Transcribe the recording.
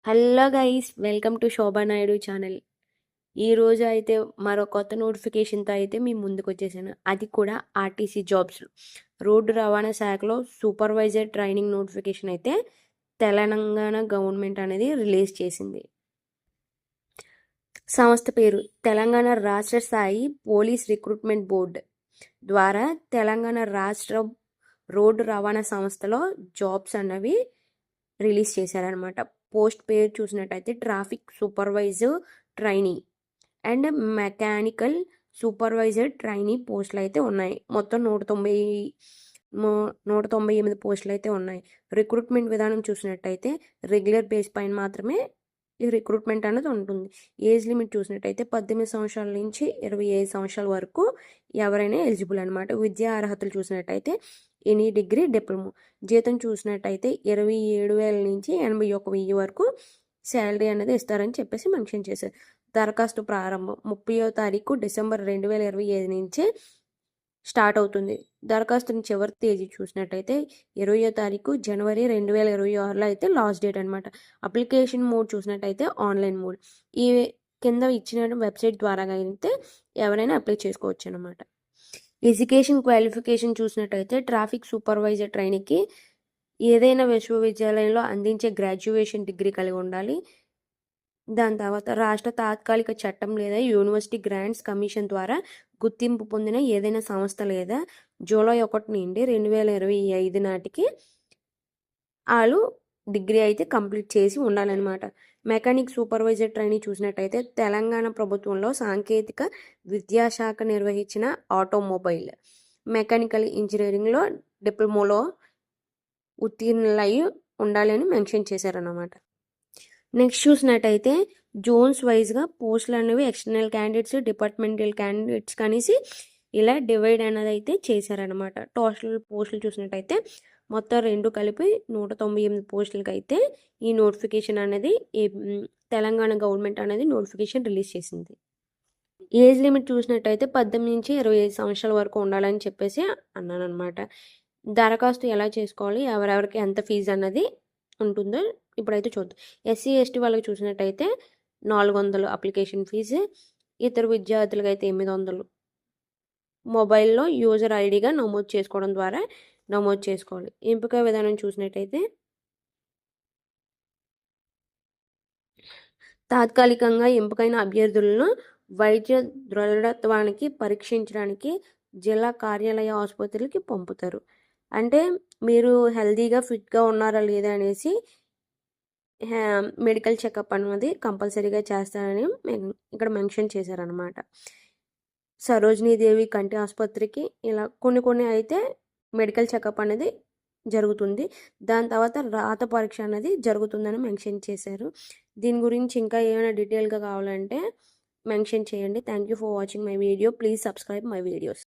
Hello guys, welcome to Shobha Naidu channel. ఈరోజు అయితే మరో కొత్త నోటిఫికేషన్తో అయితే మీ ముందుకు వచ్చేసాను. అది కూడా ఆర్టీసీ జాబ్స్, రోడ్డు రవాణా శాఖలో సూపర్వైజర్ ట్రైనింగ్ నోటిఫికేషన్ అయితే తెలంగాణ గవర్నమెంట్ అనేది రిలీజ్ చేసింది. సంస్థ పేరు తెలంగాణ రాష్ట్ర స్థాయి పోలీస్ రిక్రూట్మెంట్ బోర్డు ద్వారా తెలంగాణ రాష్ట్ర రోడ్డు రవాణా సంస్థలో జాబ్స్ అన్నవి రిలీజ్ చేశారనమాట. పోస్ట్ పేరు చూసినట్టయితే traffic supervisor trainee and mechanical supervisor trainee పోస్టులు అయితే ఉన్నాయి. మొత్తం 198 పోస్టులు అయితే ఉన్నాయి. రిక్రూట్మెంట్ విధానం చూసినట్టయితే రెగ్యులర్ బేస్ పైన మాత్రమే ఈ రిక్రూట్మెంట్ అనేది ఉంటుంది. ఏజ్ లిమిట్ చూసినట్టయితే 18 సంవత్సరాల నుంచి 25 సంవత్సరాల వరకు ఎవరైనా ఎలిజిబుల్ అనమాట. విద్యా అర్హతలు చూసినట్టయితే ఎనీ డిగ్రీ, డిప్లొమా. జీతం చూసినట్టయితే 27,000 నుంచి 81,000 వరకు శాలరీ అనేది ఇస్తారని చెప్పేసి మెన్షన్ చేశారు. దరఖాస్తు ప్రారంభం 30వ తారీఖు డిసెంబర్ 2025 నుంచి స్టార్ట్ అవుతుంది. దరఖాస్తుని చివరి తేదీ చూసినట్టయితే 20వ తారీఖు జనవరి 2026లో అయితే లాస్ట్ డేట్ అనమాట. అప్లికేషన్ మోడ్ చూసినట్టయితే ఆన్లైన్ మోడ్. ఈ కింద ఇచ్చిన వెబ్సైట్ ద్వారా అయితే ఎవరైనా అప్లై చేసుకోవచ్చు అనమాట. ఎడ్యుకేషన్ క్వాలిఫికేషన్ చూసినట్టయితే ట్రాఫిక్ సూపర్వైజర్ ట్రైనింగ్కి ఏదైనా విశ్వవిద్యాలయంలో అందించే గ్రాడ్యుయేషన్ డిగ్రీ కలిగి ఉండాలి. దాని తర్వాత రాష్ట్ర తాత్కాలిక చట్టం లేదా యూనివర్సిటీ గ్రాంట్స్ కమిషన్ ద్వారా గుర్తింపు పొందిన ఏదైనా సంస్థ లేదా జూలై 1 నుండి 2025 నాటికి వాళ్ళు డిగ్రీ అయితే కంప్లీట్ చేసి ఉండాలన్నమాట. మెకానిక్ సూపర్వైజర్ ట్రైనింగ్ చూసినట్టయితే తెలంగాణ ప్రభుత్వంలో సాంకేతిక విద్యాశాఖ నిర్వహించిన ఆటోమొబైల్ మెకానికల్ ఇంజనీరింగ్లో డిప్లొమాలో ఉత్తీర్ణులై ఉండాలి అని మెన్షన్ చేశారన్నమాట. నెక్స్ట్ చూసినట్టయితే జోన్స్ వైజ్గా పోస్టులు అనేవి ఎక్స్టర్నల్ క్యాండిడేట్స్, డిపార్ట్మెంటల్ క్యాండిడేట్స్ కనేసి ఇలా డివైడ్ అనేది అయితే చేశారనమాట. టోటల్ పోస్టులు చూసినట్టయితే మొత్తం 2 కలిపి 198 పోస్టులకి అయితే ఈ నోటిఫికేషన్ అనేది తెలంగాణ గవర్నమెంట్ అనేది నోటిఫికేషన్ రిలీజ్ చేసింది. ఏజ్ లిమిట్ చూసినట్టయితే 18 నుంచి 25 సంవత్సరాల వరకు ఉండాలని చెప్పేసి అన్నాను అనమాట. దరఖాస్తు ఎలా చేసుకోవాలి, ఎవరెవరికి ఎంత ఫీజు అన్నది ఉంటుందో ఇప్పుడైతే చూద్దాం. ఎస్సీ ఎస్టీ వాళ్ళకి చూసినట్టయితే 400 అప్లికేషన్ ఫీజు, ఇతర విద్యార్థులకు అయితే 800. మొబైల్లో యూజర్ ఐడిగా నమోదు చేసుకోవడం ద్వారా నమోదు చేసుకోవాలి. ఎంపిక విధానం చూసినట్టయితే తాత్కాలికంగా ఎంపికైన అభ్యర్థులను వైద్య దృఢత్వానికి పరీక్షించడానికి జిల్లా కార్యాలయ ఆసుపత్రికి పంపుతారు. అంటే మీరు హెల్తీగా ఫిట్గా ఉన్నారా లేదా అనేసి మెడికల్ చెకప్ అనేది కంపల్సరీగా చేస్తారని ఇక్కడ మెన్షన్ చేశారనమాట. సరోజినీదేవి కంటి ఆసుపత్రికి ఇలా కొన్ని అయితే మెడికల్ చెకప్ అనేది జరుగుతుంది. దాని తర్వాత రాత పరీక్ష అనేది జరుగుతుందని మెన్షన్ చేశారు. దీని గురించి ఇంకా ఏమైనా డీటెయిల్గా కావాలంటే మెన్షన్ చేయండి. Thank you for watching my video. Please subscribe my videos.